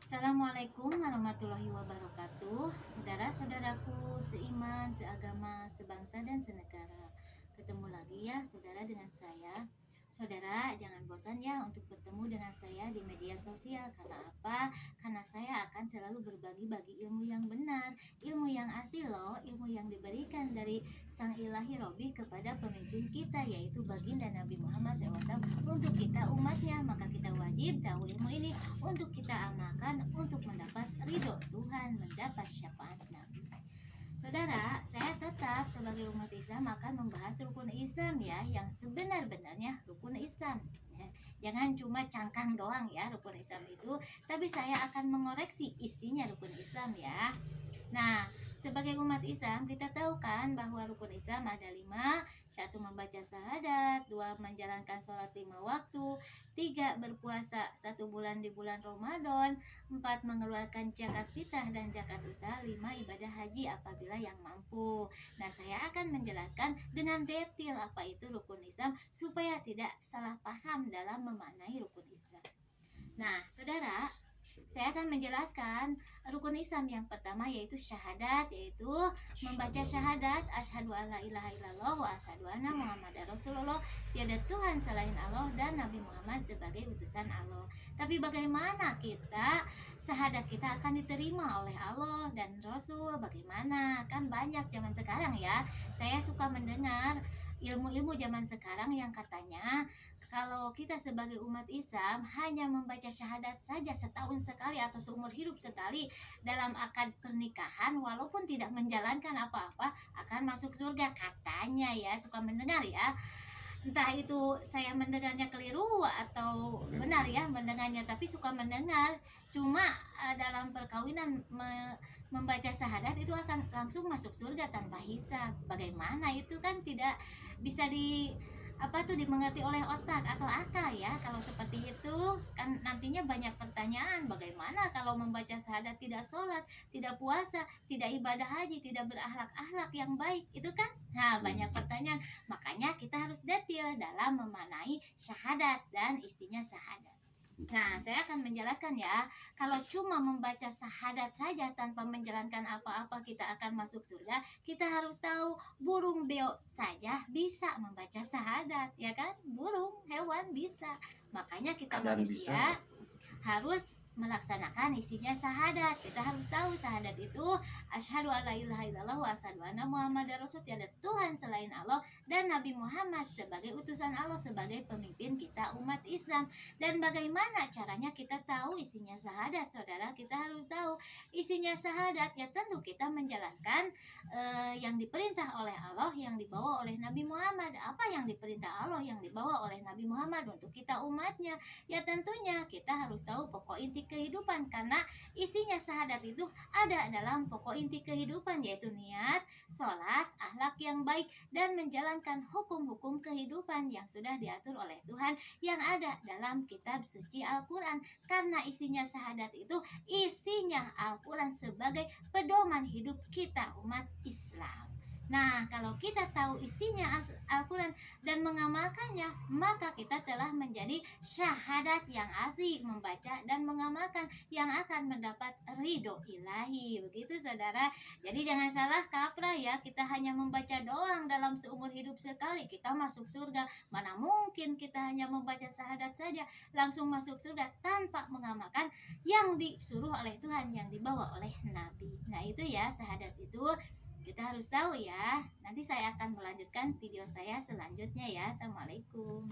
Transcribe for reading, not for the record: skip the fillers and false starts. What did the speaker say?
Assalamualaikum warahmatullahi wabarakatuh. Saudara-saudaraku seiman, seagama, sebangsa dan senegara. Ketemu lagi ya saudara dengan saya. Saudara, jangan bosan ya untuk bertemu dengan saya di media sosial. Karena apa? Karena saya akan selalu berbagi-bagi ilmu yang benar, ilmu yang asli loh, ilmu yang diberikan dari Sang Ilahi Robi kepada pemimpin kita, yaitu baginda Nabi Muhammad SAW untuk kita umatnya. Maka kita wajib tahu ilmu ini untuk kita amalkan untuk mendapat ridho Tuhan, mendapat syafaat Nabi. Saudara, saya tetap sebagai umat Islam akan membahas rukun Islam ya, yang sebenar-benarnya rukun Islam. Jangan cuma cangkang doang ya rukun Islam itu, tapi saya akan mengoreksi isinya rukun Islam ya. Nah, sebagai umat Islam kita tahu kan bahwa rukun Islam ada 5. 1. Membaca syahadat. 2. Menjalankan sholat 5 waktu. 3. Berpuasa 1 bulan di bulan Ramadan. 4. Mengeluarkan zakat fitrah dan zakat usaha. 5. Ibadah haji apabila yang mampu. Nah, saya akan menjelaskan dengan detail apa itu rukun Islam supaya tidak salah paham dalam memaknai rukun Islam. Nah, saudara, saya akan menjelaskan rukun Islam yang pertama yaitu syahadat, yaitu membaca syahadat asyhadu alla ilaha illallah wa asyhadu anna muhammadar rasulullah, tiada Tuhan selain Allah dan Nabi Muhammad sebagai utusan Allah. Tapi bagaimana kita syahadat kita akan diterima oleh Allah dan Rasul? Bagaimana? Kan banyak zaman sekarang ya. Saya suka mendengar ilmu-ilmu zaman sekarang yang katanya kalau kita sebagai umat Islam hanya membaca syahadat saja setahun sekali atau seumur hidup sekali dalam akad pernikahan, walaupun tidak menjalankan apa-apa akan masuk surga katanya ya. Suka mendengar ya, entah itu saya mendengarnya keliru atau benar ya mendengarnya, tapi suka mendengar. Cuma dalam perkawinan membaca syahadat itu akan langsung masuk surga tanpa hisab. Bagaimana itu? Kan tidak bisa dimengerti oleh otak atau akal ya. Kalau seperti itu kan nantinya banyak pertanyaan, bagaimana kalau membaca syahadat tidak sholat, tidak puasa, tidak ibadah haji, tidak berakhlak yang baik, itu kan banyak pertanyaan. Makanya kita harus detail dalam memaknai syahadat dan isinya syahadat. Nah, saya akan menjelaskan ya. Kalau cuma membaca syahadat saja tanpa menjalankan apa-apa kita akan masuk surga. Kita harus tahu burung beo saja bisa membaca syahadat, ya kan? Burung, hewan bisa. Makanya kita manusia harus melaksanakan isinya syahadat. Kita harus tahu syahadat itu asyhadu alla ilaha illallah wa asyhadu anna muhammadar rasul, tiada Tuhan selain Allah dan Nabi Muhammad sebagai utusan Allah, sebagai pemimpin kita umat Islam. Dan bagaimana caranya kita tahu isinya syahadat? Saudara, kita harus tahu isinya syahadat ya, tentu kita menjalankan yang diperintah oleh Allah, yang dibawa oleh Nabi Muhammad. Apa yang diperintah Allah, yang dibawa oleh Nabi Muhammad untuk kita umatnya? Ya tentunya kita harus tahu pokok inti kehidupan, karena isinya syahadat itu ada dalam pokok inti kehidupan, yaitu niat, sholat, akhlak yang baik, dan menjalankan hukum-hukum kehidupan yang sudah diatur oleh Tuhan yang ada dalam kitab suci Al-Quran. Karena isinya syahadat itu isinya Al-Quran sebagai pedoman hidup kita umat Islam. Nah, kalau kita tahu isinya Al-Quran dan mengamalkannya, maka kita telah menjadi syahadat yang asli, membaca dan mengamalkan yang akan mendapat ridho ilahi. Begitu saudara. Jadi jangan salah kaprah ya, kita hanya membaca doang dalam seumur hidup sekali kita masuk surga. Mana mungkin kita hanya membaca syahadat saja langsung masuk surga tanpa mengamalkan yang disuruh oleh Tuhan, yang dibawa oleh Nabi. Nah itu ya, syahadat itu kita harus tahu ya. Nanti saya akan melanjutkan video saya selanjutnya ya. Assalamualaikum.